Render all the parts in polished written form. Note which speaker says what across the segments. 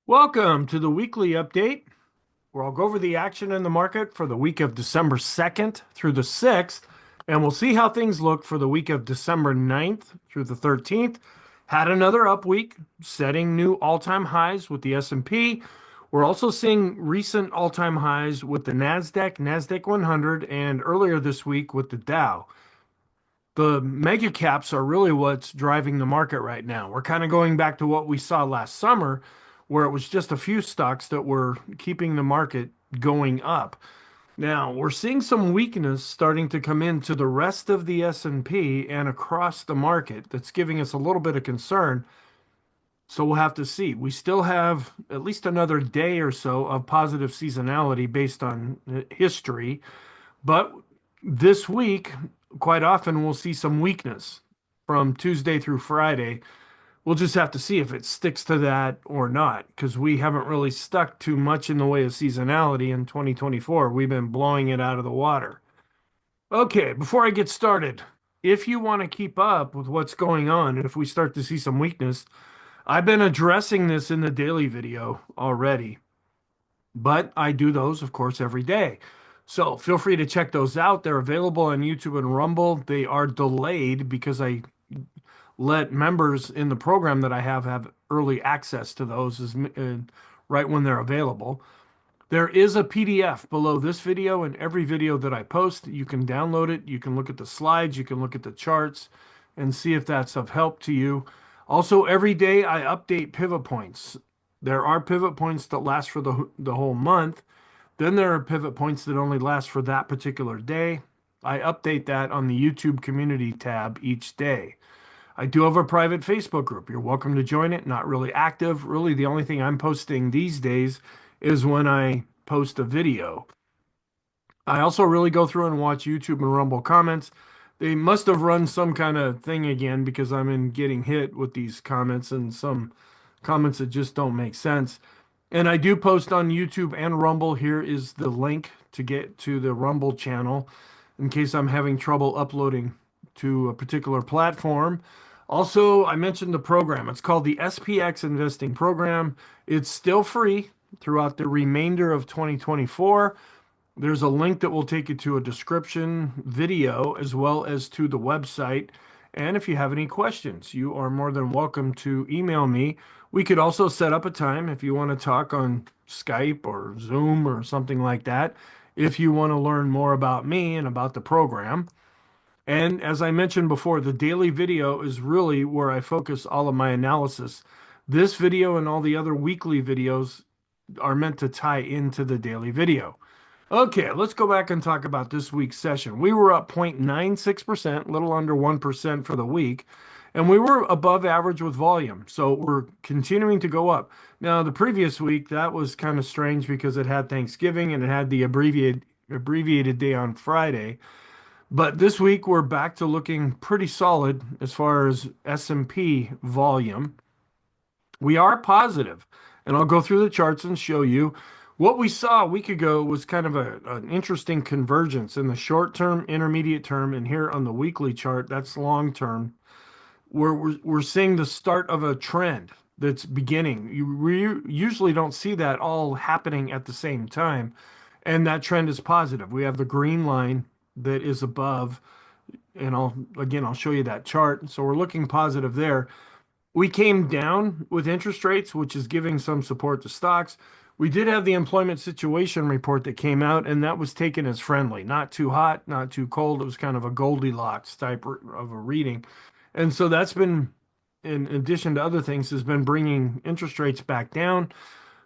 Speaker 1: Welcome to the weekly update, where I'll go over the action in the market for the week of December 2nd through the 6th, and we'll see how things look for the week of December 9th through the 13th. Had another up week, setting new all-time highs with the S&P. We're also seeing recent all-time highs with the NASDAQ 100, and earlier this week with the Dow. The mega caps are really what's driving the market right now. We're kind of going back to what we saw last summer, where it was just a few stocks that were keeping the market going up. Now, we're seeing some weakness starting to come into the rest of the S&P and across the market that's giving us a little bit of concern. So we'll have to see. We still have at least another day or so of positive seasonality based on history, but this week, quite often, we'll see some weakness from Tuesday through Friday. We'll just have to see if it sticks to that or not, because we haven't really stuck too much in the way of seasonality in 2024. We've been blowing it out of the water. Okay, before I get started, if you want to keep up with what's going on, and if we start to see some weakness, I've been addressing this in the daily video already, but I do those, of course, every day. So feel free to check those out. They're available on YouTube and Rumble. They are delayed because I let members in the program that I have early access to those right when they're available. There is a PDF below this video and every video that I post. You can download it. You can look at the slides. You can look at the charts and see if that's of help to you. Also, every day I update pivot points. There are pivot points that last for the whole month. Then there are pivot points that only last for that particular day. I update that on the YouTube community tab each day. I do have a private Facebook group. You're welcome to join it. Not really active. Really, the only thing I'm posting these days is when I post a video. I also really go through and watch YouTube and Rumble comments. They must have run some kind of thing again because I'm getting hit with these comments and some comments that just don't make sense. And I do post on YouTube and Rumble. Here is the link to get to the Rumble channel in case I'm having trouble uploading to a particular platform. Also, I mentioned the program. It's called the SPXInvesting Program. It's still free throughout the remainder of 2024. There's a link that will take you to a description video as well as to the website. And if you have any questions, you are more than welcome to email me. We could also set up a time if you want to talk on Skype or Zoom or something like that, if you want to learn more about me and about the program. And as I mentioned before, the daily video is really where I focus all of my analysis. This video and all the other weekly videos are meant to tie into the daily video. Okay, let's go back and talk about this week's session. We were up 0.96%, a little under 1% for the week, and we were above average with volume. So we're continuing to go up. Now, the previous week, that was kind of strange because it had Thanksgiving and it had the abbreviated day on Friday. But this week, we're back to looking pretty solid as far as S&P volume. We are positive, and I'll go through the charts and show you. What we saw a week ago was kind of an interesting convergence in the short term, intermediate term, and here on the weekly chart, that's long term, where we're seeing the start of a trend that's beginning. You usually don't see that all happening at the same time, and that trend is positive. We have the green line that is above, and I'll show you that chart. So we're looking positive there. We came down with interest rates, which is giving some support to stocks. We did have the employment situation report that came out, and that was taken as friendly. Not too hot, not too cold. It was kind of a Goldilocks type of a reading. And so that's been, in addition to other things, has been bringing interest rates back down.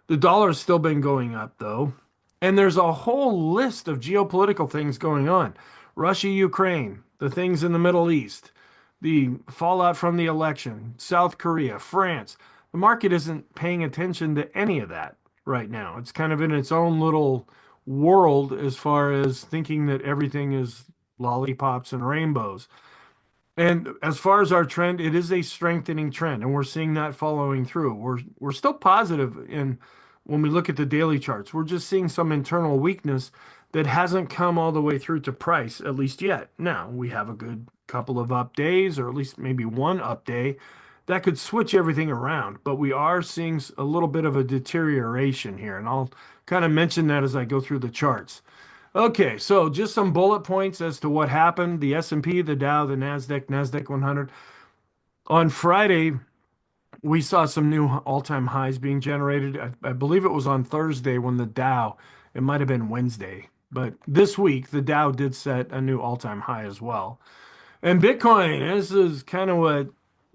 Speaker 1: The dollar has still been going up, though. And there's a whole list of geopolitical things going on. Russia, Ukraine, the things in the Middle East, the fallout from the election, South Korea, France. The market isn't paying attention to any of that right now. It's kind of in its own little world as far as thinking that everything is lollipops and rainbows. And as far as our trend, it is a strengthening trend, and we're seeing that following through. We're still positive in when we look at the daily charts. We're just seeing some internal weakness that hasn't come all the way through to price, at least yet. Now, we have a good couple of up days, or at least maybe one up day, that could switch everything around. But we are seeing a little bit of a deterioration here, and I'll kind of mention that as I go through the charts. Okay, so just some bullet points as to what happened. The S&P, the Dow, the Nasdaq 100. On Friday, we saw some new all-time highs being generated. I believe it was on Thursday when the Dow, it might have been Wednesday, but this week the Dow did set a new all-time high as well. And Bitcoin, this is kind of what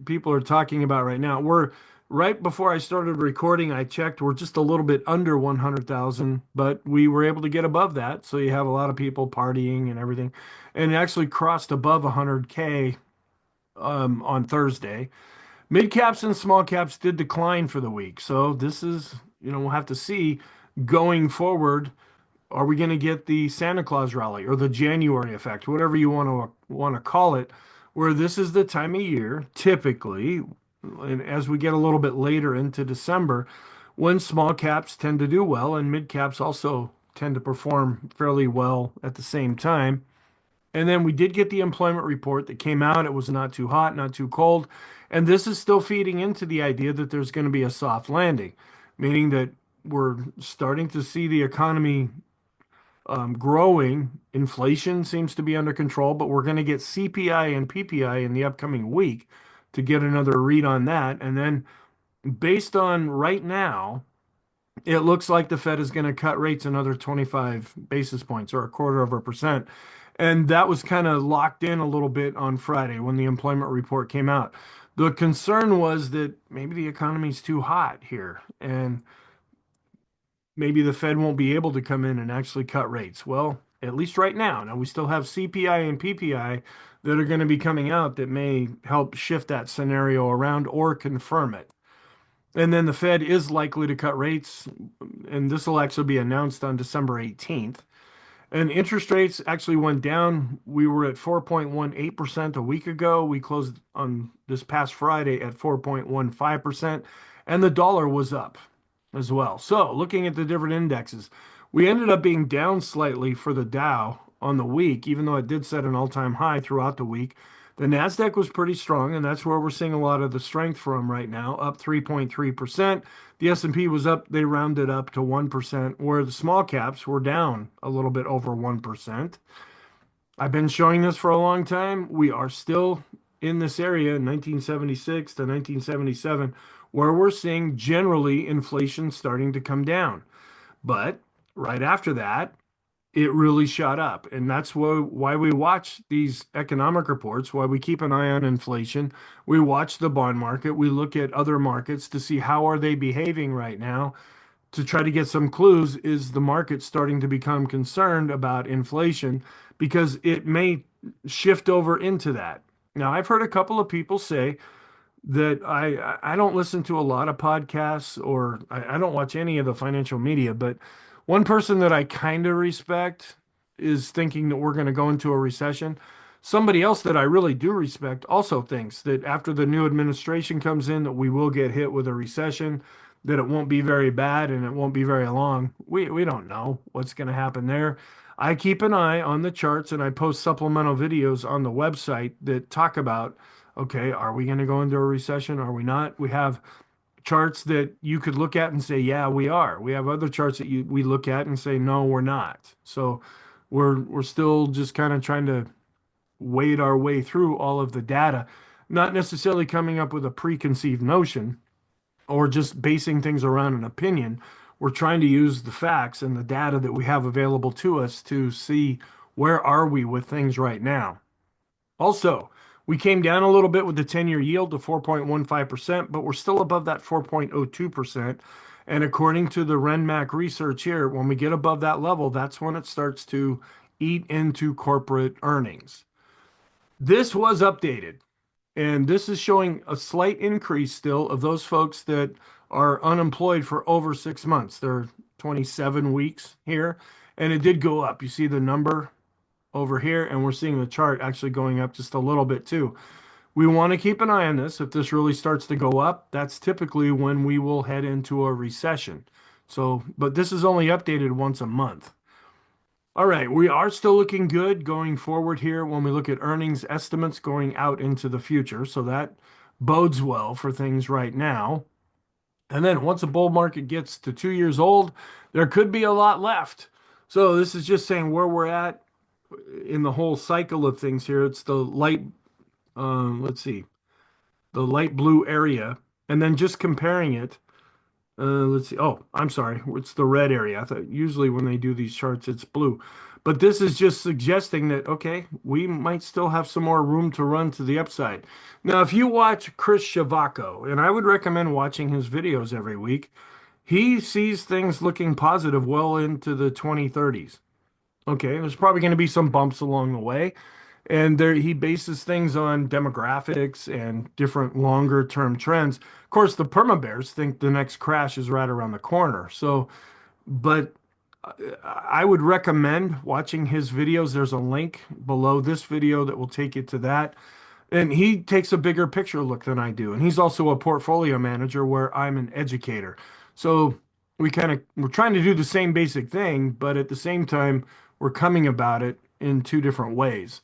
Speaker 1: people are talking about right now. We're right before I started recording, I checked, we're just a little bit under 100,000, but we were able to get above that. So you have a lot of people partying and everything, and it actually crossed above 100K on Thursday. Mid caps and small caps did decline for the week. So this is, we'll have to see going forward. Are we going to get the Santa Claus rally or the January effect, whatever you want to call it, where this is the time of year, typically, and as we get a little bit later into December, when small caps tend to do well and mid caps also tend to perform fairly well at the same time. And then we did get the employment report that came out. It was not too hot, not too cold. And this is still feeding into the idea that there's going to be a soft landing, meaning that we're starting to see the economy growing. Inflation seems to be under control, but we're going to get CPI and PPI in the upcoming week to get another read on that. And then based on right now, it looks like the Fed is going to cut rates another 25 basis points or a quarter of a percent. And that was kind of locked in a little bit on Friday when the employment report came out. The concern was that maybe the economy's too hot here and maybe the Fed won't be able to come in and actually cut rates. Well, at least right now. Now we still have CPI and PPI that are going to be coming out that may help shift that scenario around or confirm it. And then the Fed is likely to cut rates, and this will actually be announced on December 18th. And interest rates actually went down. We were at 4.18% a week ago. We closed on this past Friday at 4.15%, and the dollar was up as well. So looking at the different indexes, we ended up being down slightly for the Dow on the week, even though it did set an all-time high throughout the week. The Nasdaq was pretty strong, and that's where we're seeing a lot of the strength from right now, up 3.3%. The S&P was up, they rounded up to 1%, where the small caps were down a little bit over 1%. I've been showing this for a long time. We are still in this area, 1976 to 1977, where we're seeing generally inflation starting to come down. But right after that, it really shot up. And that's why we watch these economic reports, why we keep an eye on inflation. We watch the bond market. We look at other markets to see how are they behaving right now to try to get some clues. Is the market starting to become concerned about inflation? Because it may shift over into that. Now, I've heard a couple of people say that I don't listen to a lot of podcasts or I don't watch any of the financial media, but one person that I kind of respect is thinking that we're going to go into a recession. Somebody else that I really do respect also thinks that after the new administration comes in, that we will get hit with a recession, that it won't be very bad and it won't be very long. We don't know what's going to happen there. I keep an eye on the charts and I post supplemental videos on the website that talk about, okay, are we going to go into a recession? Are we not? We have charts that you could look at and say, yeah, we are. We have other charts that we look at and say, no, we're not. So we're still just kind of trying to wade our way through all of the data, not necessarily coming up with a preconceived notion or just basing things around an opinion. We're trying to use the facts and the data that we have available to us to see where are we with things right now. Also, we came down a little bit with the 10-year yield to 4.15%, but we're still above that 4.02%. And according to the RenMac research here, when we get above that level, that's when it starts to eat into corporate earnings. This was updated, and this is showing a slight increase still of those folks that are unemployed for over 6 months. They're 27 weeks here, and it did go up. You see the number over here, and we're seeing the chart actually going up just a little bit too. We want to keep an eye on this. If this really starts to go up, that's typically when we will head into a recession. So, but this is only updated once a month. All right, we are still looking good going forward here when we look at earnings estimates going out into the future. So that bodes well for things right now. And then once a bull market gets to 2 years old, there could be a lot left. So this is just saying where we're at in the whole cycle of things here. It's the light, let's see, the light blue area, and then just comparing it. Let's see. Oh, I'm sorry. It's the red area. I thought usually when they do these charts, it's blue. But this is just suggesting that, okay, we might still have some more room to run to the upside. Now, if you watch Chris Shavako, and I would recommend watching his videos every week, he sees things looking positive well into the 2030s. Okay, there's probably going to be some bumps along the way. And there he bases things on demographics and different longer term trends. Of course, the perma bears think the next crash is right around the corner. So, but I would recommend watching his videos. There's a link below this video that will take you to that. And he takes a bigger picture look than I do. And he's also a portfolio manager where I'm an educator. So we're trying to do the same basic thing, but at the same time, we're coming about it in two different ways.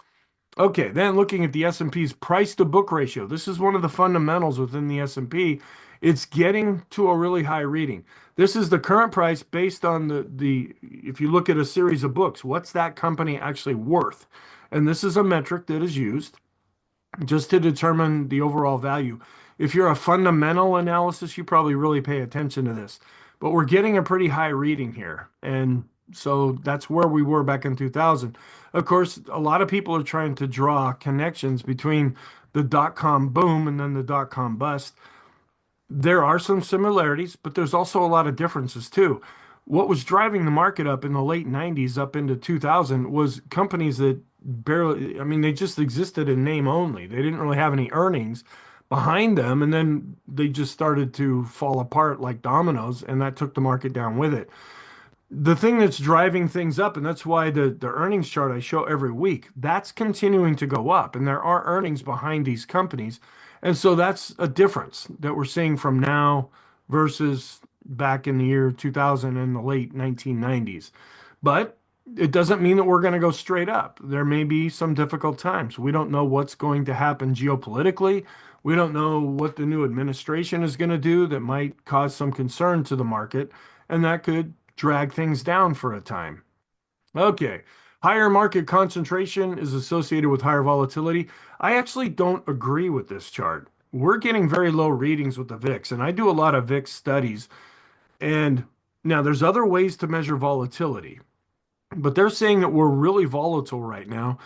Speaker 1: Okay, then looking at the S&P's price to book ratio. This is one of the fundamentals within the S&P. It's getting to a really high reading. This is the current price based on the if you look at a series of books, what's that company actually worth? And this is a metric that is used just to determine the overall value. If you're a fundamental analysis, you probably really pay attention to this. But we're getting a pretty high reading here. And so that's where we were back in 2000. Of course, a lot of people are trying to draw connections between the dot-com boom and then the dot-com bust. There are some similarities, but there's also a lot of differences too. What was driving the market up in the late 90s up into 2000 was companies that barely, I mean, they just existed in name only. They didn't really have any earnings behind them, and then they just started to fall apart like dominoes, and that took the market down with it. The thing that's driving things up, and that's why the earnings chart I show every week, that's continuing to go up, and there are earnings behind these companies. And so that's a difference that we're seeing from now versus back in the year 2000 and the late 1990s. But it doesn't mean that we're going to go straight up. There may be some difficult times. We don't know what's going to happen geopolitically. We don't know what the new administration is going to do that might cause some concern to the market, and that could drag things down for a time. Okay. Higher market concentration is associated with higher volatility. I actually don't agree with this chart. We're getting very low readings with the VIX, and I do a lot of VIX studies. And now there's other ways to measure volatility, but they're saying that we're really volatile right now.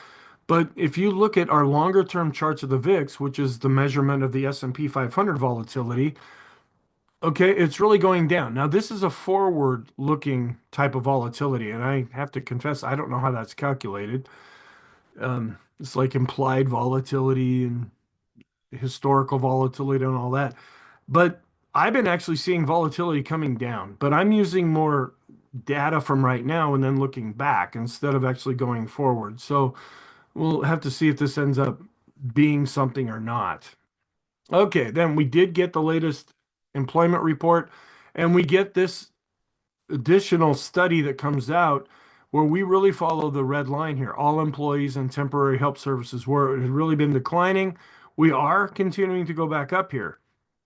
Speaker 1: But if you look at our longer term charts of the VIX, which is the measurement of the S&P 500 volatility, okay, it's really going down. Now, this is a forward-looking type of volatility, and I have to confess, I don't know how that's calculated. It's like implied volatility and historical volatility and all that. But I've been actually seeing volatility coming down, but I'm using more data from right now and then looking back instead of actually going forward. So we'll have to see if this ends up being something or not. Okay, then we did get the latest employment report, and we get this additional study that comes out where we really follow the red line here. All employees and temporary help services where it had really been declining. We are continuing to go back up here.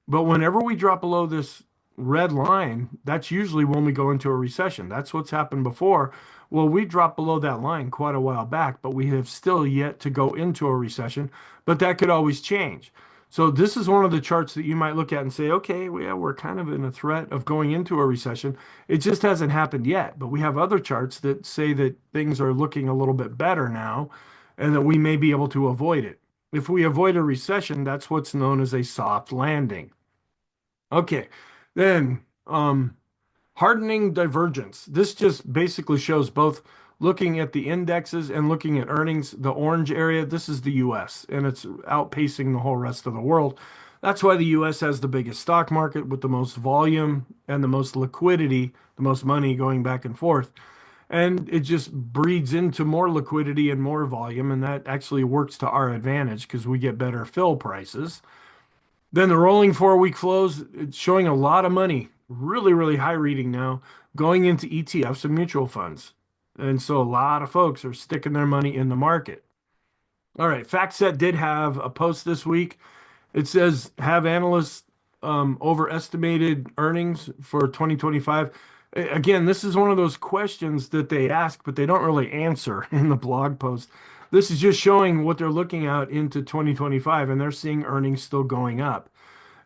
Speaker 1: But whenever we drop below this red line, that's usually when we go into a recession. That's what's happened before. Well, we dropped below that line quite a while back, but we have still yet to go into a recession, but that could always change. So this is one of the charts that you might look at and say, okay, yeah, we're kind of in a threat of going into a recession. It just hasn't happened yet. But we have other charts that say that things are looking a little bit better now and that we may be able to avoid it. If we avoid a recession, that's what's known as a soft landing. Okay, then hardening divergence. This just basically shows both looking at the indexes and looking at earnings. The orange area, this is the US, and it's outpacing the whole rest of the world. That's why the US has the biggest stock market with the most volume and the most liquidity, the most money going back and forth. And it just breeds into more liquidity and more volume, and that actually works to our advantage because we get better fill prices. Then the rolling 4-week flows, it's showing a lot of money, really, really high reading now, going into ETFs and mutual funds. And so a lot of folks are sticking their money in the market. All right, FactSet did have a post this week, It says, have analysts overestimated earnings for 2025? Again, this is one of those questions that they ask, but they don't really answer in the blog post. This is just showing what they're looking at into 2025, and they're seeing earnings still going up.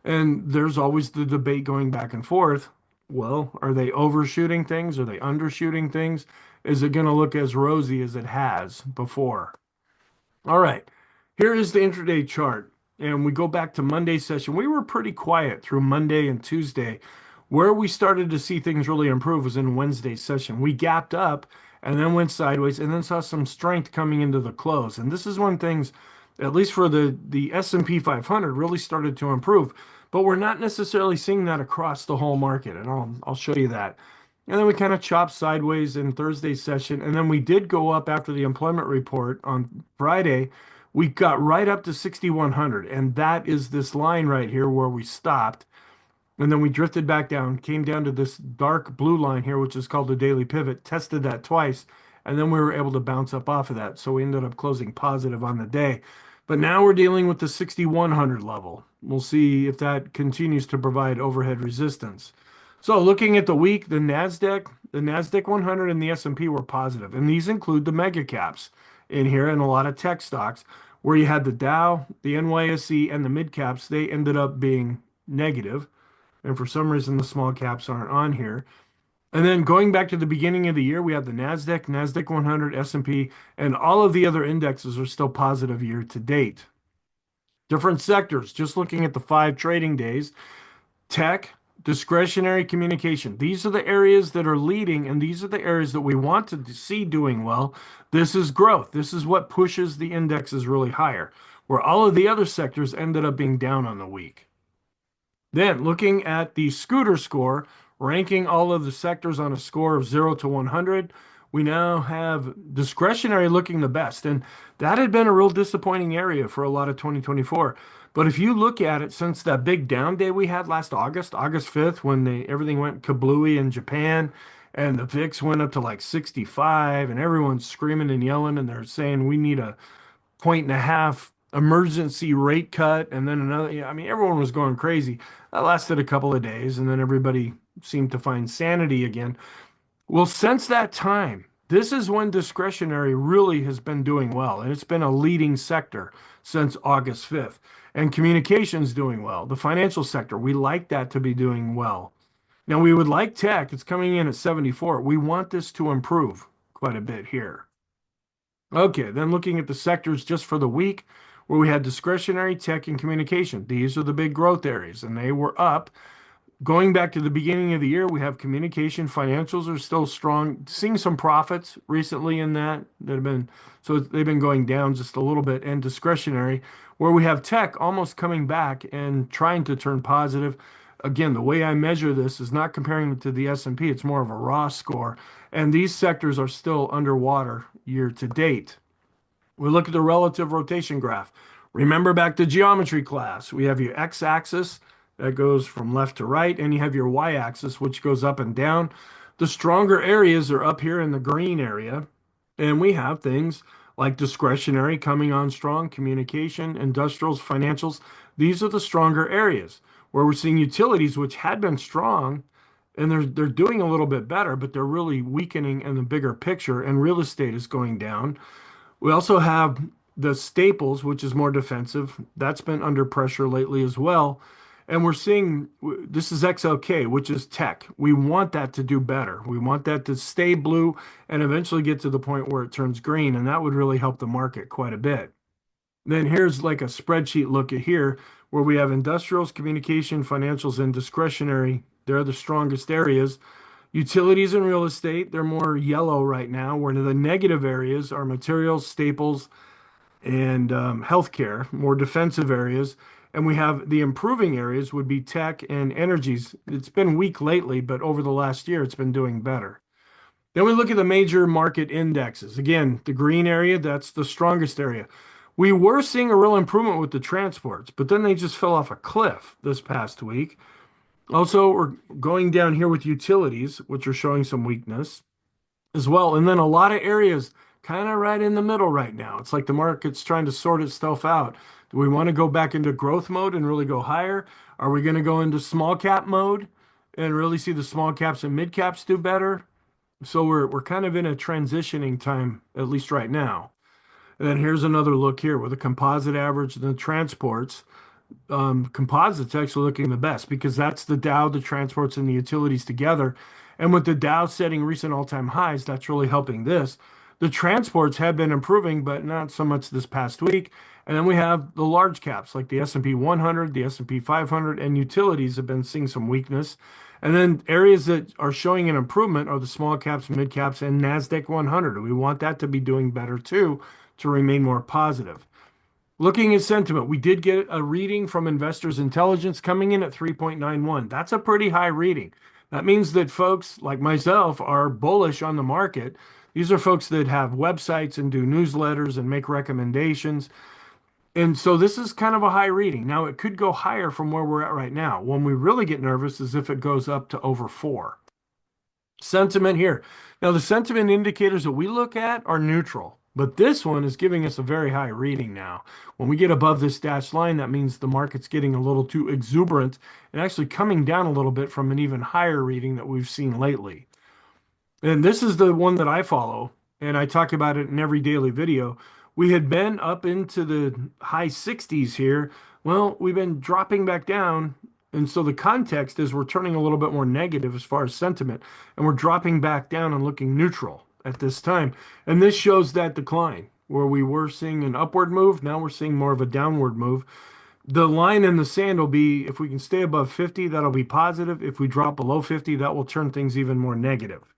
Speaker 1: And there's always the debate going back and forth. Well, are they overshooting things? Are they undershooting things? Is it going to look as rosy as it has before? All right, here is the intraday chart. And we go back to Monday's session. We were pretty quiet through Monday and Tuesday. Where we started to see things really improve was in Wednesday's session. We gapped up and then went sideways and then saw some strength coming into the close. And this is when things, at least for the S&P 500, really started to improve. But we're not necessarily seeing that across the whole market. And I'll show you that. And then we kind of chopped sideways in Thursday's session. And then we did go up after the employment report on Friday. We got right up to 6,100. And that is this line right here where we stopped. And then we drifted back down, came down to this dark blue line here, which is called the daily pivot, tested that twice. And then we were able to bounce up off of that. So we ended up closing positive on the day. But now we're dealing with the 6,100 level. We'll see if that continues to provide overhead resistance. So looking at the week, the Nasdaq 100 and the S&P were positive, and these include the mega caps in here and a lot of tech stocks. Where you had the Dow, the NYSE, and the mid caps, they ended up being negative, and for some reason the small caps aren't on here. And then going back to the beginning of the year, we have the Nasdaq 100, S&P, and all of the other indexes are still positive year to date. Different sectors, just looking at the 5 trading days, tech, discretionary, communication. These are the areas that are leading, and these are the areas that we want to see doing well. This is growth. This is what pushes the indexes really higher, where all of the other sectors ended up being down on the week. Then looking at the scooter score, ranking all of the sectors on a score of 0 to 100, we now have discretionary looking the best. And that had been a real disappointing area for a lot of 2024. But if you look at it since that big down day we had last August 5th, when everything went kablooey in Japan and the VIX went up to like 65 and everyone's screaming and yelling and they're saying we need a 1.5 emergency rate cut and then another, I mean, everyone was going crazy. That lasted a couple of days and then everybody seemed to find sanity again. Well, since that time, this is when discretionary really has been doing well, and it's been a leading sector since August 5th. And communications doing well. The financial sector, we like that to be doing well. Now, we would like tech. It's coming in at 74. We want this to improve quite a bit here. Okay, then looking at the sectors just for the week, where we had discretionary, tech, and communication. These are the big growth areas, and they were up. Going back to the beginning of the year, we have communication. Financials are still strong. Seeing some profits recently in that have been, so they've been going down just a little bit. And discretionary, where we have tech almost coming back and trying to turn positive. Again, the way I measure this is not comparing it to the S&P. It's more of a raw score. And these sectors are still underwater year to date. We look at the relative rotation graph. Remember back to geometry class, we have your x-axis that goes from left to right, and you have your y-axis, which goes up and down. The stronger areas are up here in the green area, and we have things like discretionary coming on strong, communication, industrials, financials. These are the stronger areas where we're seeing utilities, which had been strong, and they're doing a little bit better, but they're really weakening in the bigger picture, and real estate is going down. We also have the staples, which is more defensive. That's been under pressure lately as well. And we're seeing this is XLK, which is tech. We want that to do better. We want that to stay blue and eventually get to the point where it turns green. And that would really help the market quite a bit. Then here's like a spreadsheet look at here where we have industrials, communication, financials, and discretionary. They're the strongest areas. Utilities and real estate, they're more yellow right now, where the negative areas are materials, staples, and healthcare, more defensive areas. And we have the improving areas would be tech and energies. It's been weak lately, but over the last year, it's been doing better. Then we look at the major market indexes. Again, the green area, that's the strongest area. We were seeing a real improvement with the transports, but then they just fell off a cliff this past week. Also, we're going down here with utilities, which are showing some weakness as well. And then a lot of areas kind of right in the middle right now. It's like the market's trying to sort itself out. Do we want to go back into growth mode and really go higher? Are we going to go into small cap mode and really see the small caps and mid caps do better? So we're kind of in a transitioning time, at least right now. And then here's another look here with a composite average and the transports. Composite's actually looking the best because that's the Dow, the transports, and the utilities together. And with the Dow setting recent all-time highs, that's really helping this. The transports have been improving, but not so much this past week. And then we have the large caps like the S&P 100, the S&P 500, and utilities have been seeing some weakness. And then areas that are showing an improvement are the small caps, mid caps, and NASDAQ 100. We want that to be doing better too to remain more positive. Looking at sentiment, we did get a reading from Investors Intelligence coming in at 3.91. That's a pretty high reading. That means that folks like myself are bullish on the market. These are folks that have websites and do newsletters and make recommendations. And so this is kind of a high reading. Now, it could go higher from where we're at right now. When we really get nervous is if it goes up to over 4. Sentiment here. Now, the sentiment indicators that we look at are neutral, but this one is giving us a very high reading now. When we get above this dashed line, that means the market's getting a little too exuberant and actually coming down a little bit from an even higher reading that we've seen lately. And this is the one that I follow, and I talk about it in every daily video. We had been up into the high 60s here. Well, we've been dropping back down. And so the context is we're turning a little bit more negative as far as sentiment, and we're dropping back down and looking neutral at this time. And this shows that decline where we were seeing an upward move. Now we're seeing more of a downward move. The line in the sand will be if we can stay above 50, that'll be positive. If we drop below 50, that will turn things even more negative.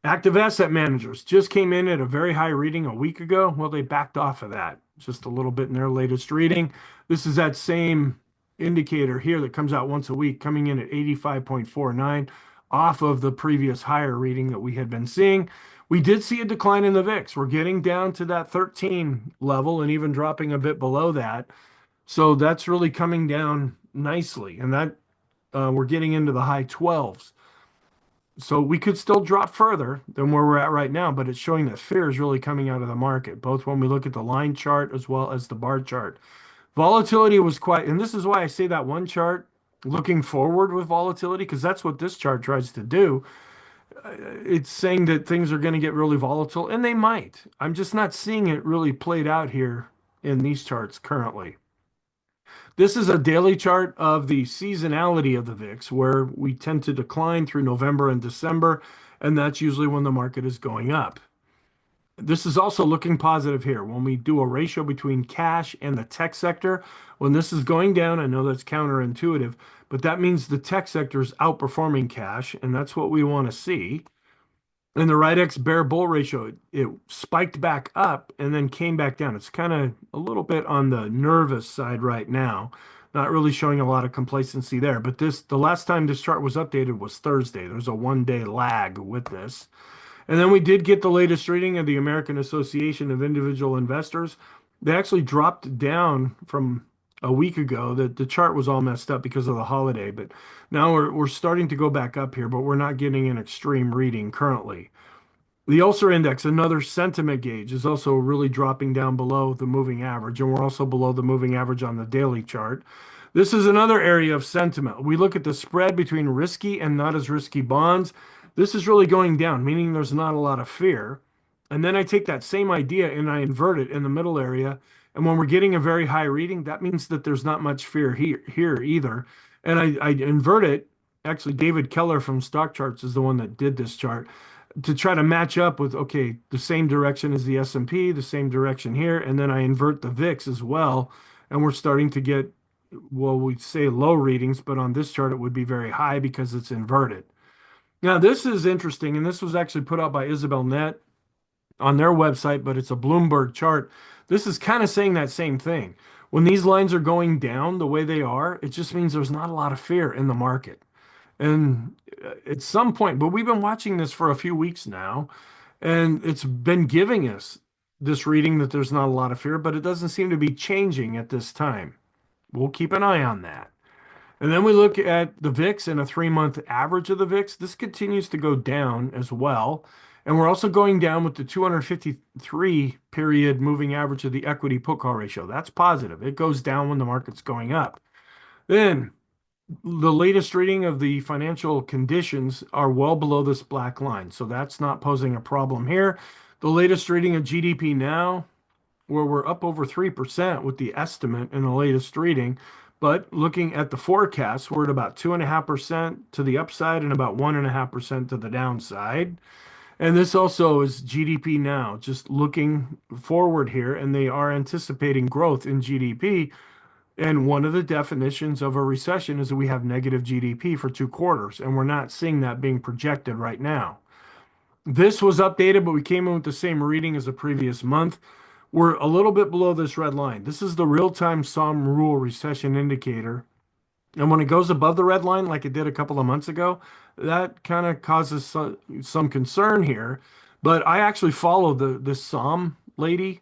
Speaker 1: Active asset managers just came in at a very high reading a week ago. Well, they backed off of that just a little bit in their latest reading. This is that same indicator here that comes out once a week, coming in at 85.49 off of the previous higher reading that we had been seeing. We did see a decline in the VIX. We're getting down to that 13 level and even dropping a bit below that. So that's really coming down nicely. And that we're getting into the high 12s. So we could still drop further than where we're at right now, but it's showing that fear is really coming out of the market, both when we look at the line chart as well as the bar chart. Volatility was quite, and this is why I say that one chart looking forward with volatility, because that's what this chart tries to do. It's saying that things are going to get really volatile, and they might. I'm just not seeing it really played out here in these charts currently. This is a daily chart of the seasonality of the VIX, where we tend to decline through November and December, and that's usually when the market is going up. This is also looking positive here. When we do a ratio between cash and the tech sector, when this is going down, I know that's counterintuitive, but that means the tech sector is outperforming cash, and that's what we want to see. And the RIDEX bear bull ratio, it spiked back up and then came back down. It's kind of a little bit on the nervous side right now. Not really showing a lot of complacency there. But the last time this chart was updated was Thursday. There's a 1-day lag with this. And then we did get the latest reading of the American Association of Individual Investors. They actually dropped down from a week ago. The chart was all messed up because of the holiday, but now we're starting to go back up here, but we're not getting an extreme reading currently. The Ulcer Index, another sentiment gauge, is also really dropping down below the moving average, and we're also below the moving average on the daily chart. This is another area of sentiment. We look at the spread between risky and not as risky bonds. This is really going down, meaning there's not a lot of fear. And then I take that same idea and I invert it in the middle area. And when we're getting a very high reading, that means that there's not much fear here either. And I invert it. Actually, David Keller from Stock Charts is the one that did this chart to try to match up with, okay, the same direction as the S&P, the same direction here. And then I invert the VIX as well. And we're starting to get, well, we'd say low readings, but on this chart, it would be very high because it's inverted. Now, this is interesting, and this was actually put out by Isabel Net on their website, but it's a Bloomberg chart. This is kind of saying that same thing. When these lines are going down the way they are, it just means there's not a lot of fear in the market. And at some point, but we've been watching this for a few weeks now, and it's been giving us this reading that there's not a lot of fear, but it doesn't seem to be changing at this time. We'll keep an eye on that. And then we look at the VIX and a 3-month average of the VIX. This continues to go down as well. And we're also going down with the 253 period moving average of the equity put call ratio. That's positive. It goes down when the market's going up. Then the latest reading of the financial conditions are well below this black line. So that's not posing a problem here. The latest reading of GDP now, where we're up over 3% with the estimate in the latest reading. But looking at the forecast, we're at about 2.5% to the upside and about 1.5% to the downside. And this also is GDP now, just looking forward here, and they are anticipating growth in GDP. And one of the definitions of a recession is that we have negative GDP for 2 quarters, and we're not seeing that being projected right now. This was updated, but we came in with the same reading as the previous month. We're a little bit below this red line. This is the real-time SOM rule recession indicator. And when it goes above the red line, like it did a couple of months ago, that kind of causes some concern here. But I actually follow this SOM lady,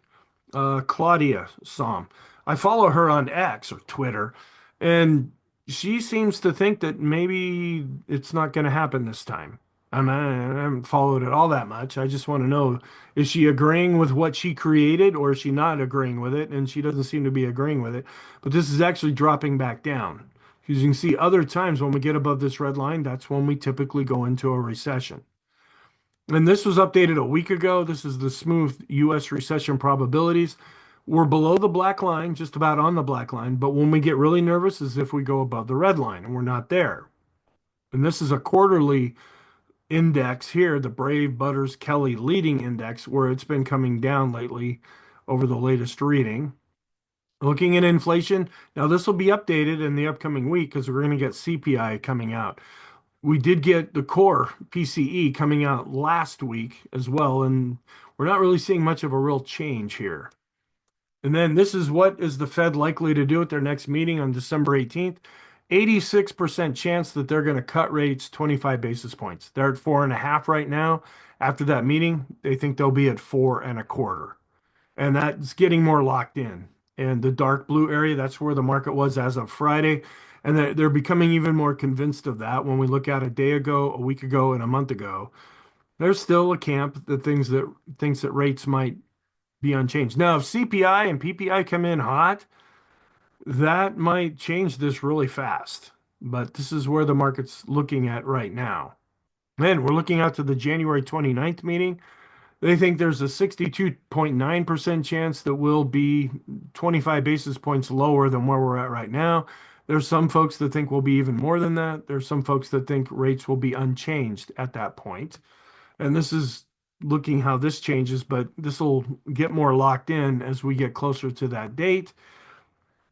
Speaker 1: Claudia Som. I follow her on X or Twitter, and she seems to think that maybe it's not going to happen this time. And I haven't followed it all that much. I just want to know, is she agreeing with what she created or is she not agreeing with it? And she doesn't seem to be agreeing with it. But this is actually dropping back down. Because you can see other times when we get above this red line, that's when we typically go into a recession. And this was updated a week ago. This is the smooth U.S. recession probabilities. We're below the black line, just about on the black line. But when we get really nervous is if we go above the red line, and we're not there. And this is a quarterly index here, the Brave Butters Kelly leading index, where it's been coming down lately over the latest reading. Looking at inflation, now this will be updated in the upcoming week because we're going to get CPI coming out. We did get the core PCE coming out last week as well, and we're not really seeing much of a real change here. And then this is what is the Fed likely to do at their next meeting on December 18th. 86% chance that they're going to cut rates 25 basis points. They're at 4.5 right now. After that meeting, they think they'll be at 4.25. And that's getting more locked in. And the dark blue area, that's where the market was as of Friday. And they're becoming even more convinced of that when we look at a day ago, a week ago, and a month ago. There's still a camp that thinks that rates might be unchanged. Now, if CPI and PPI come in hot, that might change this really fast. But this is where the market's looking at right now. Then we're looking out to the January 29th meeting. They think there's a 62.9% chance that we'll be 25 basis points lower than where we're at right now. There's some folks that think we'll be even more than that. There's some folks that think rates will be unchanged at that point. And this is looking how this changes, but this will get more locked in as we get closer to that date.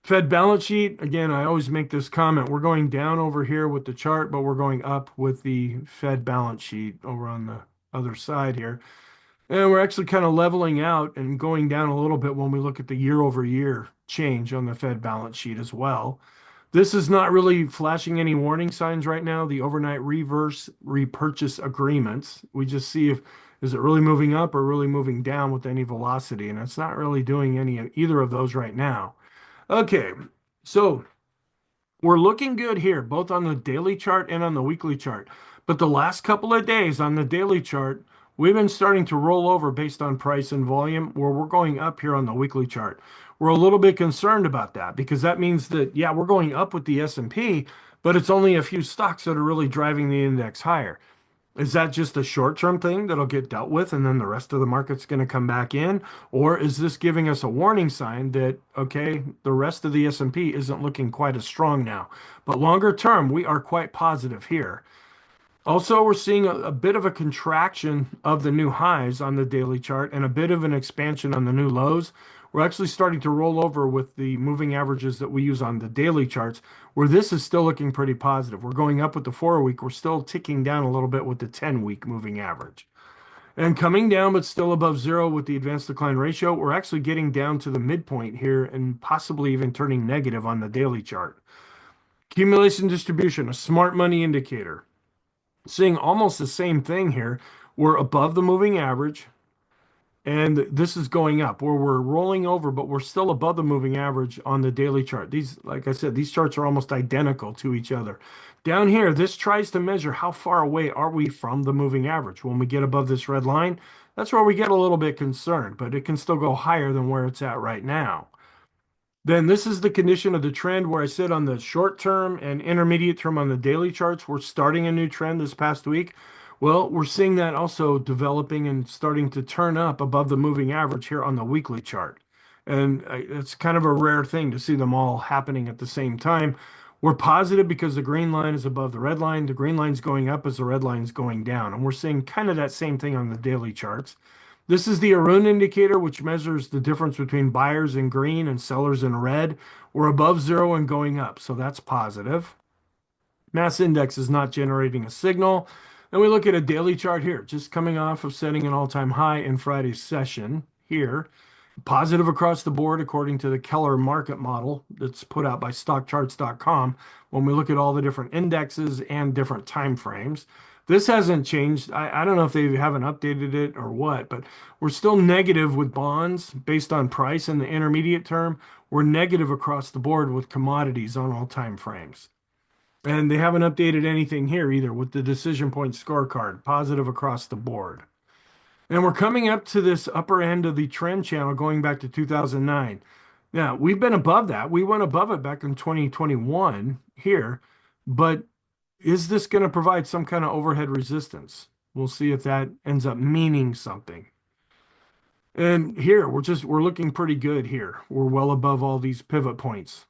Speaker 1: Fed balance sheet, again, I always make this comment. We're going down over here with the chart, but we're going up with the Fed balance sheet over on the other side here. And we're actually kind of leveling out and going down a little bit when we look at the year over year change on the Fed balance sheet as well. This is not really flashing any warning signs right now. The overnight reverse repurchase agreements. We just see if is it really moving up or really moving down with any velocity. And it's not really doing either of those right now. Okay, so we're looking good here, both on the daily chart and on the weekly chart. But the last couple of days on the daily chart, we've been starting to roll over based on price and volume, where we're going up here on the weekly chart. We're a little bit concerned about that because that means that, yeah, we're going up with the S&P, but it's only a few stocks that are really driving the index higher. Is that just a short-term thing that'll get dealt with and then the rest of the market's going to come back in? Or is this giving us a warning sign that, okay, the rest of the S&P isn't looking quite as strong now? But longer term, we are quite positive here. Also, we're seeing a bit of a contraction of the new highs on the daily chart and a bit of an expansion on the new lows. We're actually starting to roll over with the moving averages that we use on the daily charts, where this is still looking pretty positive. We're going up with the 4-week. We're still ticking down a little bit with the 10-week moving average. And coming down, but still above zero with the advanced decline ratio, we're actually getting down to the midpoint here and possibly even turning negative on the daily chart. Accumulation distribution, a smart money indicator. Seeing almost the same thing here. We're above the moving average. And this is going up where we're rolling over, but we're still above the moving average on the daily chart. These, like I said, these charts are almost identical to each other. Down here, this tries to measure how far away are we from the moving average. When we get above this red line, that's where we get a little bit concerned, but it can still go higher than where it's at right now. Then this is the condition of the trend where I said on the short term and intermediate term on the daily charts, we're starting a new trend this past week. Well, we're seeing that also developing and starting to turn up above the moving average here on the weekly chart. And it's kind of a rare thing to see them all happening at the same time. We're positive because the green line is above the red line. The green line's going up as the red line's going down. And we're seeing kind of that same thing on the daily charts. This is the Erin indicator, which measures the difference between buyers in green and sellers in red. We're above zero and going up, so that's positive. Mass index is not generating a signal. And we look at a daily chart here, just coming off of setting an all-time high in Friday's session here. Positive across the board, according to the Keller market model that's put out by stockcharts.com. When we look at all the different indexes and different time frames, this hasn't changed. I don't know if they haven't updated it or what, but we're still negative with bonds based on price in the intermediate term. We're negative across the board with commodities on all time frames. And they haven't updated anything here either with the decision point scorecard, positive across the board. And we're coming up to this upper end of the trend channel going back to 2009. Now, we've been above that. We went above it back in 2021 here, but is this going to provide some kind of overhead resistance? We'll see if that ends up meaning something. And here, we're looking pretty good here. We're well above all these pivot points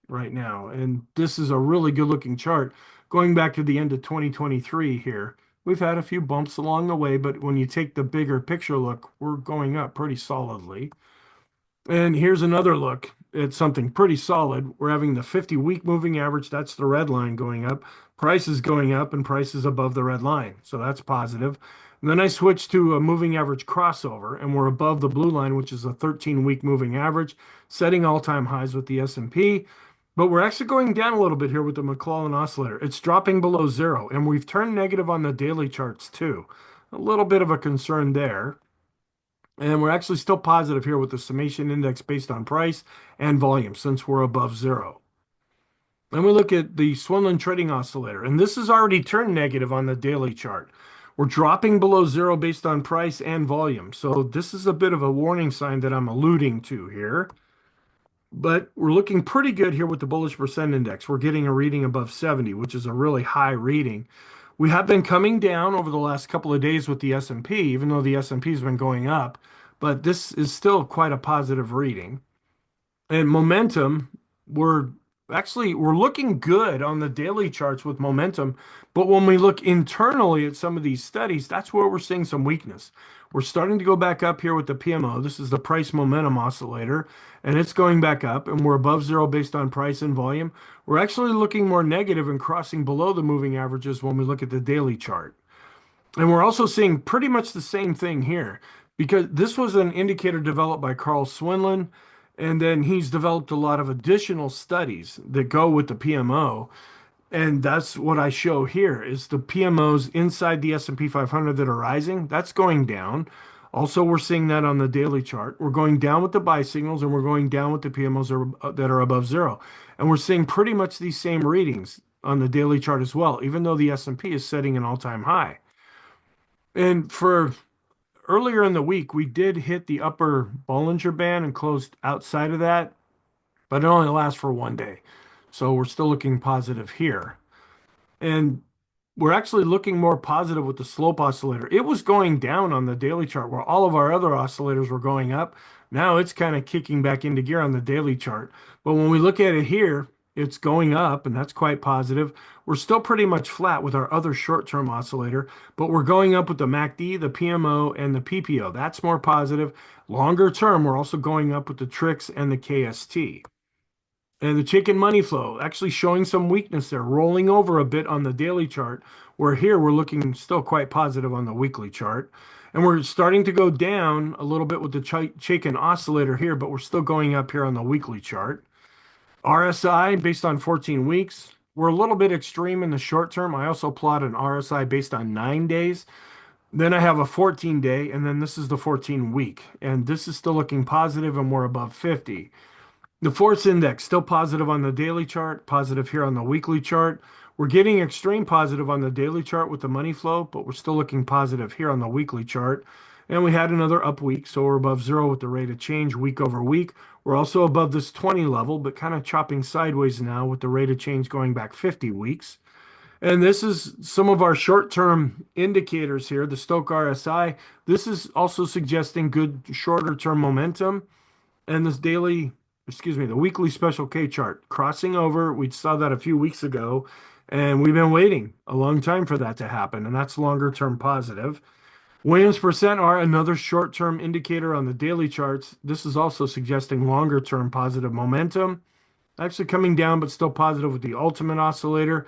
Speaker 1: right now. And this is a really good looking chart going back to the end of 2023 here. We've had a few bumps along the way, but when you take the bigger picture look, we're going up pretty solidly. And here's another look at something pretty solid. We're having the 50-week moving average. That's the red line going up. Price is going up and price is above the red line. So that's positive. And then I switched to a moving average crossover, and we're above the blue line, which is a 13-week moving average, setting all-time highs with the S&P. But we're actually going down a little bit here with the McClellan oscillator. It's dropping below zero, and we've turned negative on the daily charts too. A little bit of a concern there. And we're actually still positive here with the summation index based on price and volume since we're above zero. And we look at the Swenlin trading oscillator, and this has already turned negative on the daily chart. We're dropping below zero based on price and volume. So this is a bit of a warning sign that I'm alluding to here. But we're looking pretty good here with the bullish percent index. We're getting a reading above 70, which is a really high reading. We have been coming down over the last couple of days with the S&P, even though the S&P has been going up. But this is still quite a positive reading. And momentum, we're looking good on the daily charts with momentum. But when we look internally at some of these studies, that's where we're seeing some weakness. We're starting to go back up here with the PMO. This is the price momentum oscillator, and it's going back up, and we're above zero based on price and volume. We're actually looking more negative and crossing below the moving averages when we look at the daily chart. And we're also seeing pretty much the same thing here because this was an indicator developed by Carl Swenlin, and then he's developed a lot of additional studies that go with the PMO. And that's what I show here is the PMOs inside the S&P 500 that are rising. That's going down. Also, we're seeing that on the daily chart. We're going down with the buy signals and we're going down with the PMOs that are above zero. And we're seeing pretty much these same readings on the daily chart as well, even though the S&P is setting an all-time high. And for earlier in the week, we did hit the upper Bollinger Band and closed outside of that, but it only lasts for one day. So we're still looking positive here. And we're actually looking more positive with the slope oscillator. It was going down on the daily chart where all of our other oscillators were going up. Now it's kind of kicking back into gear on the daily chart. But when we look at it here, it's going up, and that's quite positive. We're still pretty much flat with our other short-term oscillator, but we're going up with the MACD, the PMO, and the PPO. That's more positive. Longer term, we're also going up with the TRIX and the KST. And the chicken money flow actually showing some weakness there, rolling over a bit on the daily chart, where here we're looking still quite positive on the weekly chart. And we're starting to go down a little bit with the chicken oscillator here, but we're still going up here on the weekly chart. RSI based on 14 weeks. We're a little bit extreme in the short term. I also plot an RSI based on 9 days. Then I have a 14 day, and then this is the 14 week. And this is still looking positive, and we're above 50. The force index still positive on the daily chart, positive here on the weekly chart. We're getting extreme positive on the daily chart with the money flow, but we're still looking positive here on the weekly chart. And we had another up week, so we're above zero with the rate of change week over week. We're also above this 20 level, but kind of chopping sideways now with the rate of change going back 50 weeks. And this is some of our short-term indicators here, the Stochc RSI. This is also suggesting good shorter-term momentum. And this the weekly special K chart crossing over. We saw that a few weeks ago, and we've been waiting a long time for that to happen, and that's longer term positive. Williams percent are another short term indicator on the daily charts. This is also suggesting longer term positive momentum. Actually coming down, but still positive with the ultimate oscillator.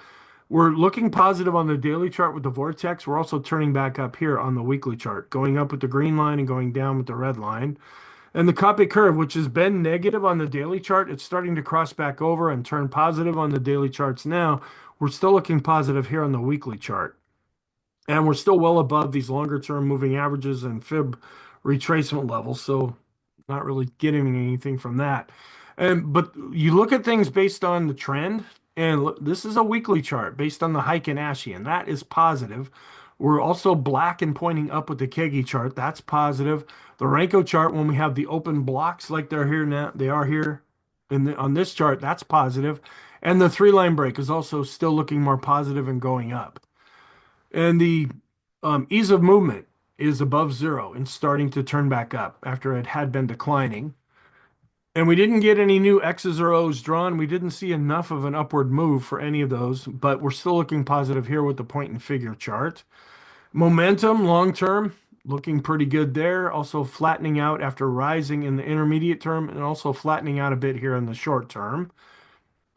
Speaker 1: We're looking positive on the daily chart with the vortex. We're also turning back up here on the weekly chart, going up with the green line and going down with the red line. And the copy curve, which has been negative on the daily chart, it's starting to cross back over and turn positive on the daily charts now. We're still looking positive here on the weekly chart. And we're still well above these longer term moving averages and fib retracement levels. So not really getting anything from that. But you look at things based on the trend, and this is a weekly chart based on the Heiken Ashi, and that is positive. We're also black and pointing up with the Kegi chart. That's positive. The Renko chart, when we have the open blocks like they're here now, they are here on this chart, that's positive. And the three line break is also still looking more positive and going up. And the ease of movement is above zero and starting to turn back up after it had been declining. And we didn't get any new X's or O's drawn. We didn't see enough of an upward move for any of those, but we're still looking positive here with the point and figure chart. Momentum long term, looking pretty good there. Also flattening out after rising in the intermediate term and also flattening out a bit here in the short term.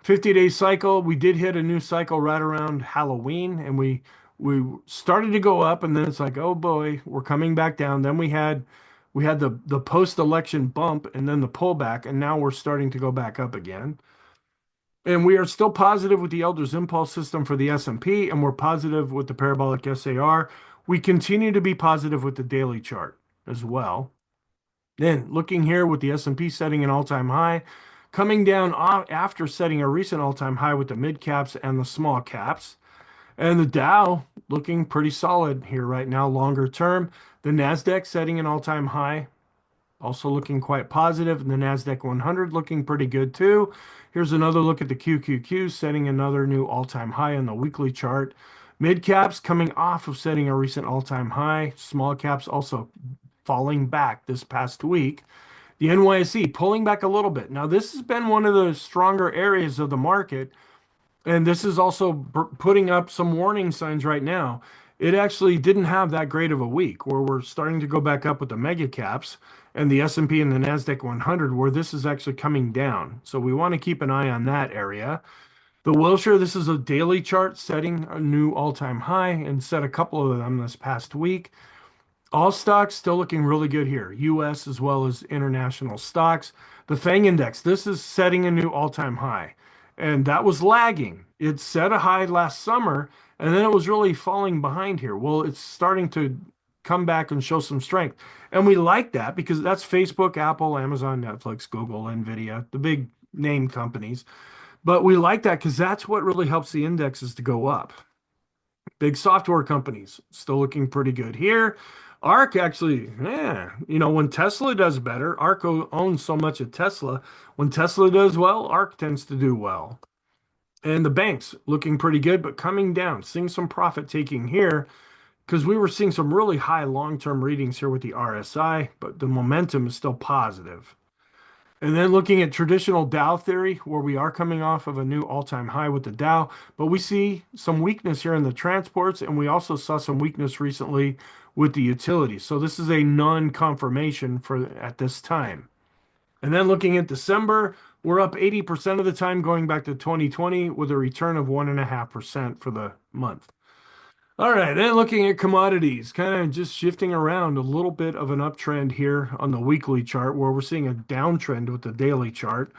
Speaker 1: 50-day cycle, we did hit a new cycle right around Halloween, and we started to go up, and then it's like, oh boy, we're coming back down. Then we had the post-election bump and then the pullback, and now we're starting to go back up again. And we are still positive with the Elder's Impulse system for the S&P, and we're positive with the parabolic SAR. We continue to be positive with the daily chart as well. Then looking here with the S&P setting an all-time high, coming down after setting a recent all-time high with the mid caps and the small caps. And the Dow looking pretty solid here right now, longer term. The NASDAQ setting an all-time high, also looking quite positive. And the NASDAQ 100 looking pretty good too. Here's another look at the QQQ setting another new all-time high on the weekly chart. Mid caps coming off of setting a recent all-time high. Small caps also falling back this past week. The NYSE pulling back a little bit. Now, this has been one of the stronger areas of the market, and this is also putting up some warning signs right now. It actually didn't have that great of a week where we're starting to go back up with the mega caps and the S&P and the NASDAQ 100 where this is actually coming down. So we want to keep an eye on that area. The Wilshire, this is a daily chart setting a new all-time high and set a couple of them this past week. All stocks still looking really good here, U.S. as well as international stocks. The FANG index, this is setting a new all-time high, and that was lagging. It set a high last summer, and then it was really falling behind here. Well, it's starting to come back and show some strength, and we like that because that's Facebook, Apple, Amazon, Netflix, Google, Nvidia, the big name companies. But we like that because that's what really helps the indexes to go up. Big software companies still looking pretty good here. ARK actually, yeah, when Tesla does better, ARK owns so much of Tesla. When Tesla does well, ARK tends to do well. And the banks looking pretty good, but coming down, seeing some profit taking here because we were seeing some really high long-term readings here with the RSI, but the momentum is still positive. And then looking at traditional Dow theory, where we are coming off of a new all-time high with the Dow, but we see some weakness here in the transports, and we also saw some weakness recently with the utilities. So this is a non-confirmation for at this time. And then looking at December, we're up 80% of the time going back to 2020 with a return of 1.5% for the month. All right, then looking at commodities, kind of just shifting around a little bit of an uptrend here on the weekly chart where we're seeing a downtrend with the daily chart.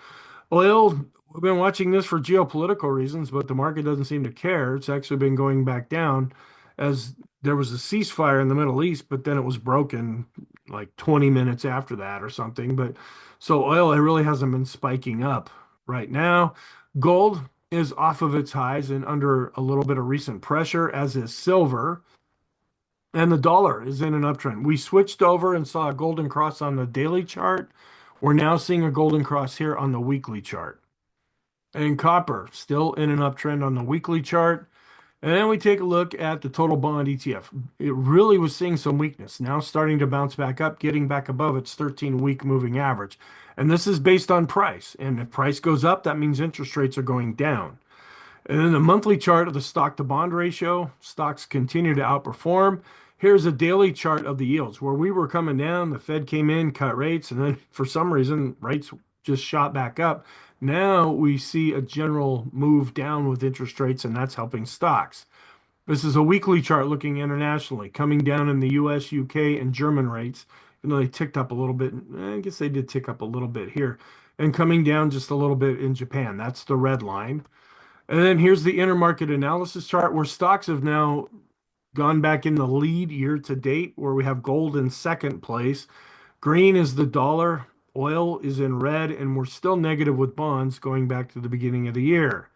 Speaker 1: Oil, we've been watching this for geopolitical reasons, but the market doesn't seem to care. It's actually been going back down as there was a ceasefire in the Middle East, but then it was broken like 20 minutes after that or something. But so oil, it really hasn't been spiking up right now. Gold is off of its highs and under a little bit of recent pressure, as is silver. And the dollar is in an uptrend. We switched over and saw a golden cross on the daily chart. We're now seeing a golden cross here on the weekly chart. And copper still in an uptrend on the weekly chart. And then we take a look at the total bond ETF. It really was seeing some weakness, now starting to bounce back up, getting back above its 13-week moving average. And this is based on price. And if price goes up, that means interest rates are going down. And then the monthly chart of the stock to bond ratio, stocks continue to outperform. Here's a daily chart of the yields where we were coming down, the Fed came in, cut rates, and then for some reason, rates just shot back up. Now we see a general move down with interest rates, and that's helping stocks. This is a weekly chart looking internationally, coming down in the US, UK, and German rates. Even though they ticked up a little bit, I guess they did tick up a little bit here, and coming down just a little bit in Japan. That's the red line. And then here's the intermarket analysis chart where stocks have now gone back in the lead year to date, where we have gold in second place. Green is the dollar, oil is in red, and we're still negative with bonds going back to the beginning of the year.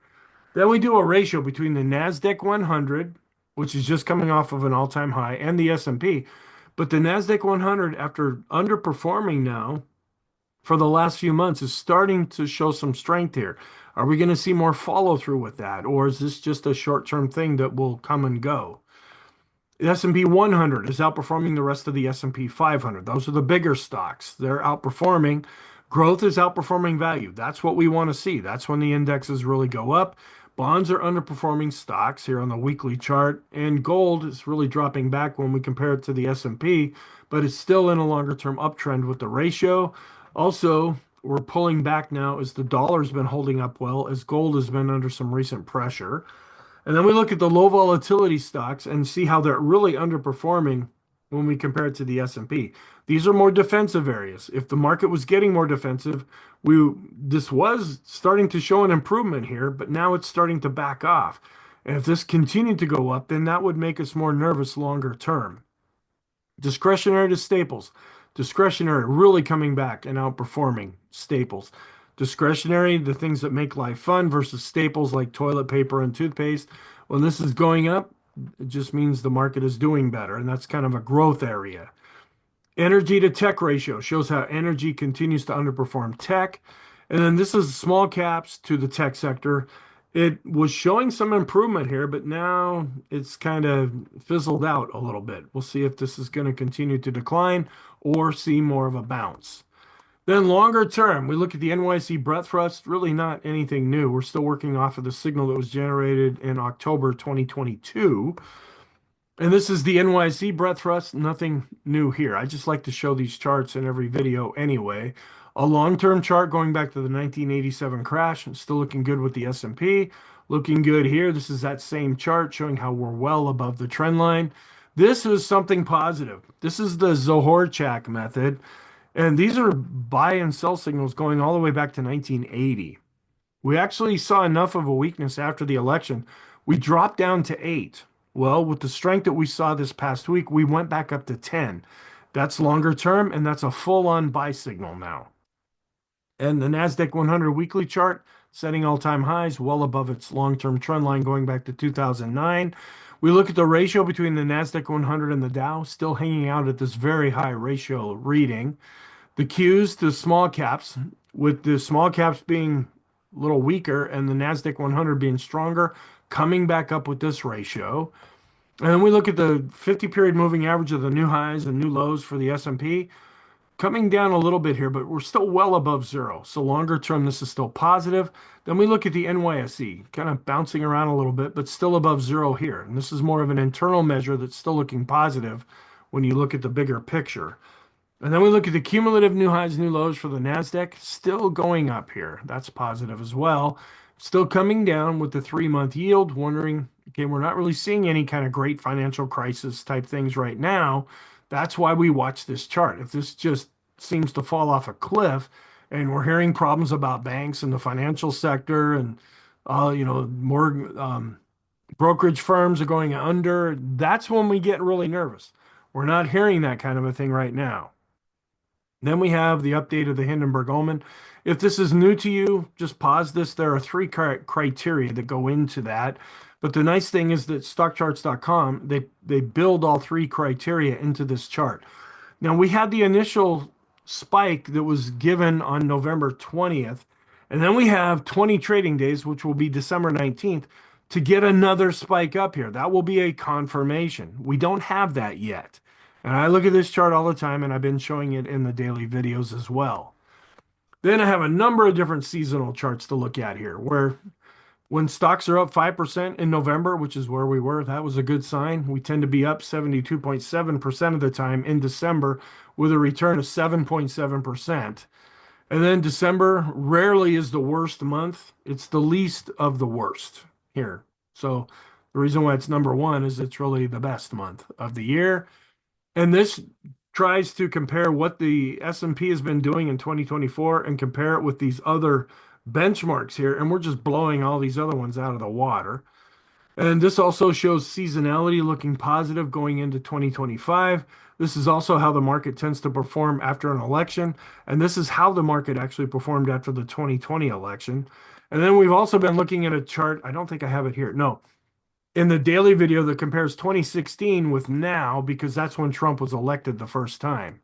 Speaker 1: Then we do a ratio between the NASDAQ 100, which is just coming off of an all-time high, and the S&P. But the NASDAQ 100, after underperforming now for the last few months, is starting to show some strength here. Are we going to see more follow through with that? Or is this just a short-term thing that will come and go? The S&P 100 is outperforming the rest of the S&P 500. Those are the bigger stocks. They're outperforming. Growth is outperforming value. That's what we want to see. That's when the indexes really go up. Bonds are underperforming stocks here on the weekly chart, and gold is really dropping back when we compare it to the S&P, but it's still in a longer-term uptrend with the ratio. Also, we're pulling back now as the dollar's been holding up well, as gold has been under some recent pressure. And then we look at the low volatility stocks and see how they're really underperforming when we compare it to the S&P. These are more defensive areas. If the market was getting more defensive, this was starting to show an improvement here, but now it's starting to back off. And if this continued to go up, then that would make us more nervous longer term. Discretionary to staples. Discretionary really coming back and outperforming staples. Discretionary, the things that make life fun, versus staples like toilet paper and toothpaste. When this is going up, it just means the market is doing better, and that's kind of a growth area. Energy to tech ratio shows how energy continues to underperform tech. And then this is small caps to the tech sector. It was showing some improvement here, but now it's kind of fizzled out a little bit. We'll see if this is going to continue to decline or see more of a bounce. Then longer term, we look at the NYSE breadth thrust, really not anything new. We're still working off of the signal that was generated in October 2022. And this is the NYSE breadth thrust, nothing new here. I just like to show these charts in every video anyway. A long-term chart going back to the 1987 crash, and still looking good with the S&P. Looking good here. This is that same chart showing how we're well above the trend line. This is something positive. This is the Zohorchak method. And these are buy and sell signals going all the way back to 1980. We actually saw enough of a weakness after the election. We dropped down to 8. Well, with the strength that we saw this past week, we went back up to 10. That's longer term, and that's a full-on buy signal now. And the NASDAQ 100 weekly chart setting all-time highs, well above its long-term trend line going back to 2009. We look at the ratio between the NASDAQ 100 and the Dow, still hanging out at this very high ratio reading. The Qs to small caps, with the small caps being a little weaker and the NASDAQ 100 being stronger, coming back up with this ratio. And then we look at the 50-period moving average of the new highs and new lows for the S&P, coming down a little bit here, but we're still well above zero. So longer term, this is still positive. Then we look at the NYSE, kind of bouncing around a little bit, but still above zero here. And this is more of an internal measure that's still looking positive when you look at the bigger picture. And then we look at the cumulative new highs, new lows for the NASDAQ, still going up here. That's positive as well. Still coming down with the 3-month yield, wondering, okay, we're not really seeing any kind of great financial crisis type things right now. That's why we watch this chart. If this just seems to fall off a cliff and we're hearing problems about banks and the financial sector and, more Brokerage firms are going under. That's when we get really nervous. We're not hearing that kind of a thing right now. Then we have the update of the Hindenburg Omen. If this is new to you, just pause this. There are three criteria that go into that. But the nice thing is that stockcharts.com, they build all three criteria into this chart. Now we had the initial spike that was given on November 20th, and then we have 20 trading days, which will be December 19th, to get another spike up here. That will be a confirmation. We don't have that yet. And I look at this chart all the time, and I've been showing it in the daily videos as well. Then I have a number of different seasonal charts to look at here, where when stocks are up 5% in November, which is where we were, that was a good sign. We tend to be up 72.7% of the time in December with a return of 7.7%. And then December rarely is the worst month. It's the least of the worst here. So the reason why it's number one is it's really the best month of the year. And this tries to compare what the S&P has been doing in 2024 and compare it with these other benchmarks here. And we're just blowing all these other ones out of the water. And this also shows seasonality looking positive going into 2025. This is also how the market tends to perform after an election. And this is how the market actually performed after the 2020 election. And then we've also been looking at a chart. I don't think I have it here. No, in the daily video that compares 2016 with now, because that's when Trump was elected the first time.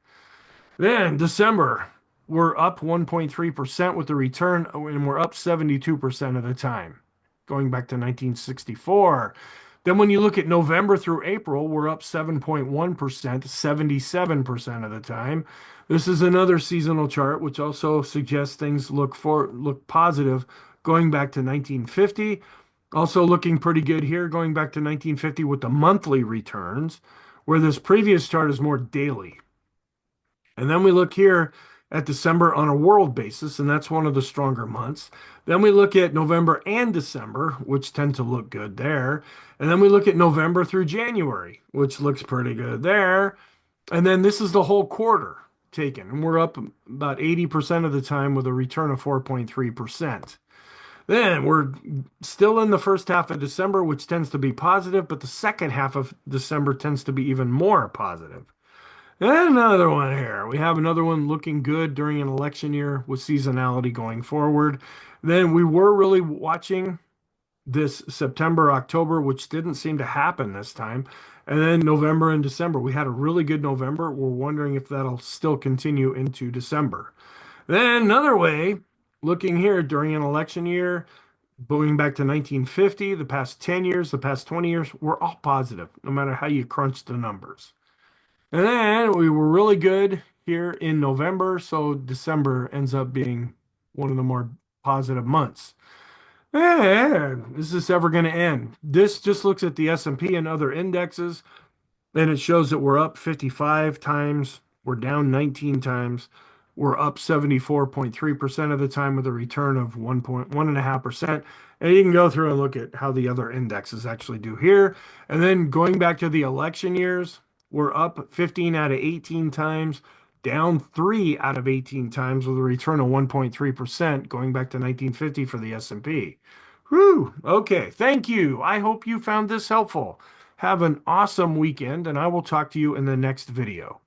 Speaker 1: Then December, we're up 1.3% with the return, and we're up 72% of the time, going back to 1964. Then when you look at November through April, we're up 7.1%, 77% of the time. This is another seasonal chart, which also suggests things look positive going back to 1950. Also looking pretty good here, going back to 1950 with the monthly returns, where this previous chart is more daily. And then we look here at December on a world basis, and that's one of the stronger months. Then we look at November and December, which tend to look good there. And then we look at November through January, which looks pretty good there. And then this is the whole quarter taken, and we're up about 80% of the time with a return of 4.3%. Then we're still in the first half of December, which tends to be positive, but the second half of December tends to be even more positive. And another one here. We have another one looking good during an election year with seasonality going forward. Then we were really watching this September, October, which didn't seem to happen this time. And then November and December. We had a really good November. We're wondering if that'll still continue into December. Then another way, looking here during an election year, going back to 1950, the past 10 years, the past 20 years, we're all positive, no matter how you crunch the numbers. And then we were really good here in November, so December ends up being one of the more positive months. And is this ever going to end? This just looks at the S&P and other indexes, and it shows that we're up 55 times, we're down 19 times, we're up 74.3% of the time with a return of 1.5%. And you can go through and look at how the other indexes actually do here. And then going back to the election years, we're up 15 out of 18 times, down 3 out of 18 times with a return of 1.3% going back to 1950 for the S&P. Whew. Okay, thank you. I hope you found this helpful. Have an awesome weekend, and I will talk to you in the next video.